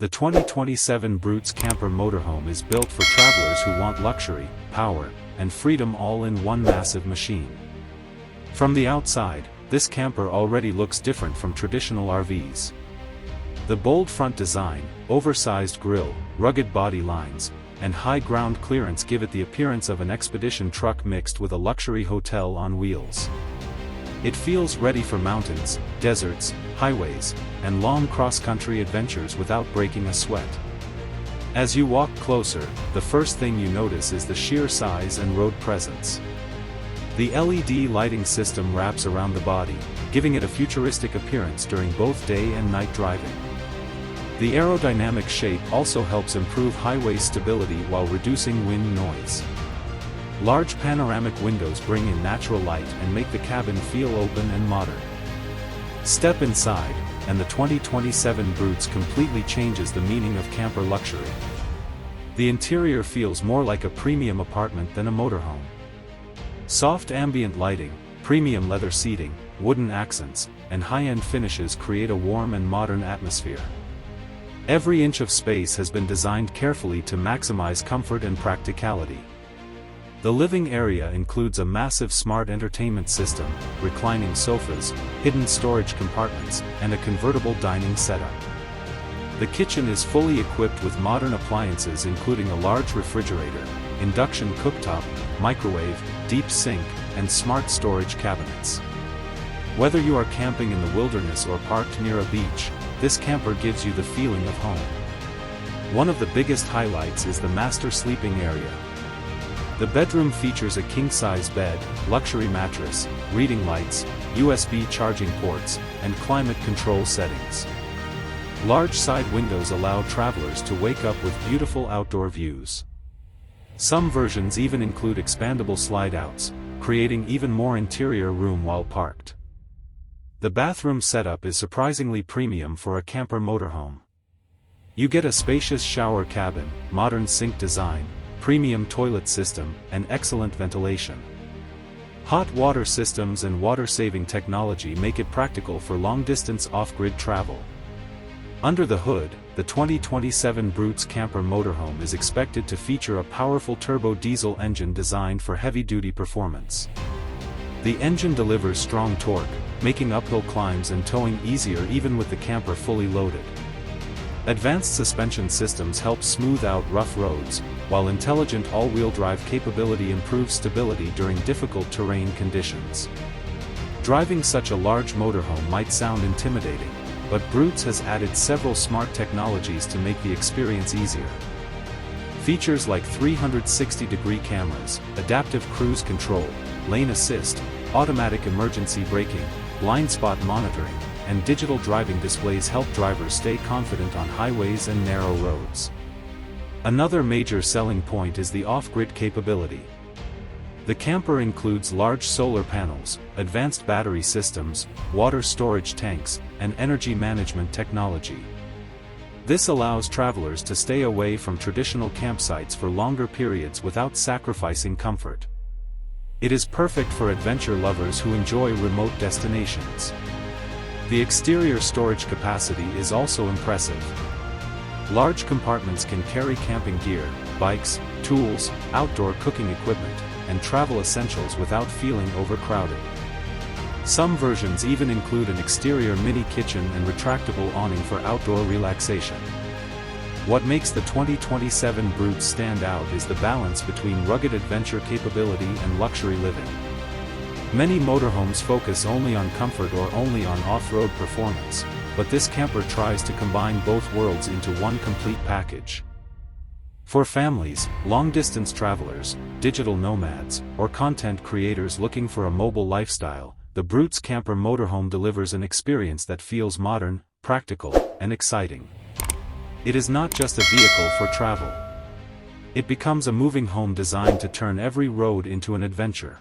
The 2027 Brutes Camper Motorhome is built for travelers who want luxury, power, and freedom all in one massive machine. From the outside, this camper already looks different from traditional RVs. The bold front design, oversized grille, rugged body lines, and high ground clearance give it the appearance of an expedition truck mixed with a luxury hotel on wheels. It feels ready for mountains, deserts, highways, and long cross-country adventures without breaking a sweat. As you walk closer, the first thing you notice is the sheer size and road presence. The LED lighting system wraps around the body, giving it a futuristic appearance during both day and night driving. The aerodynamic shape also helps improve highway stability while reducing wind noise. Large panoramic windows bring in natural light and make the cabin feel open and modern. Step inside, and the 2027 Brutes completely changes the meaning of camper luxury. The interior feels more like a premium apartment than a motorhome. Soft ambient lighting, premium leather seating, wooden accents, and high-end finishes create a warm and modern atmosphere. Every inch of space has been designed carefully to maximize comfort and practicality. The living area includes a massive smart entertainment system, reclining sofas, hidden storage compartments, and a convertible dining setup. The kitchen is fully equipped with modern appliances including a large refrigerator, induction cooktop, microwave, deep sink, and smart storage cabinets. Whether you are camping in the wilderness or parked near a beach, this camper gives you the feeling of home. One of the biggest highlights is the master sleeping area. The bedroom features a king-size bed, luxury mattress, reading lights, USB charging ports, and climate control settings. Large side windows allow travelers to wake up with beautiful outdoor views. Some versions even include expandable slide-outs, creating even more interior room while parked. The bathroom setup is surprisingly premium for a camper motorhome. You get a spacious shower cabin, modern sink design, premium toilet system, and excellent ventilation. Hot water systems and water-saving technology make it practical for long-distance off-grid travel. Under the hood, the 2027 Brutes Camper Motorhome is expected to feature a powerful turbo diesel engine designed for heavy-duty performance. The engine delivers strong torque, making uphill climbs and towing easier even with the camper fully loaded. Advanced suspension systems help smooth out rough roads, while intelligent all-wheel drive capability improves stability during difficult terrain conditions. Driving such a large motorhome might sound intimidating, but Brutes has added several smart technologies to make the experience easier. Features like 360-degree cameras, adaptive cruise control, lane assist, automatic emergency braking, blind spot monitoring, and digital driving displays help drivers stay confident on highways and narrow roads. Another major selling point is the off-grid capability. The camper includes large solar panels, advanced battery systems, water storage tanks, and energy management technology. This allows travelers to stay away from traditional campsites for longer periods without sacrificing comfort. It is perfect for adventure lovers who enjoy remote destinations. The exterior storage capacity is also impressive. Large compartments can carry camping gear, bikes, tools, outdoor cooking equipment, and travel essentials without feeling overcrowded. Some versions even include an exterior mini kitchen and retractable awning for outdoor relaxation. What makes the 2027 Brutes stand out is the balance between rugged adventure capability and luxury living. Many motorhomes focus only on comfort or only on off-road performance, but this camper tries to combine both worlds into one complete package. For families, long-distance travelers, digital nomads, or content creators looking for a mobile lifestyle, the Brutes Camper Motorhome delivers an experience that feels modern, practical, and exciting. It is not just a vehicle for travel. It becomes a moving home designed to turn every road into an adventure.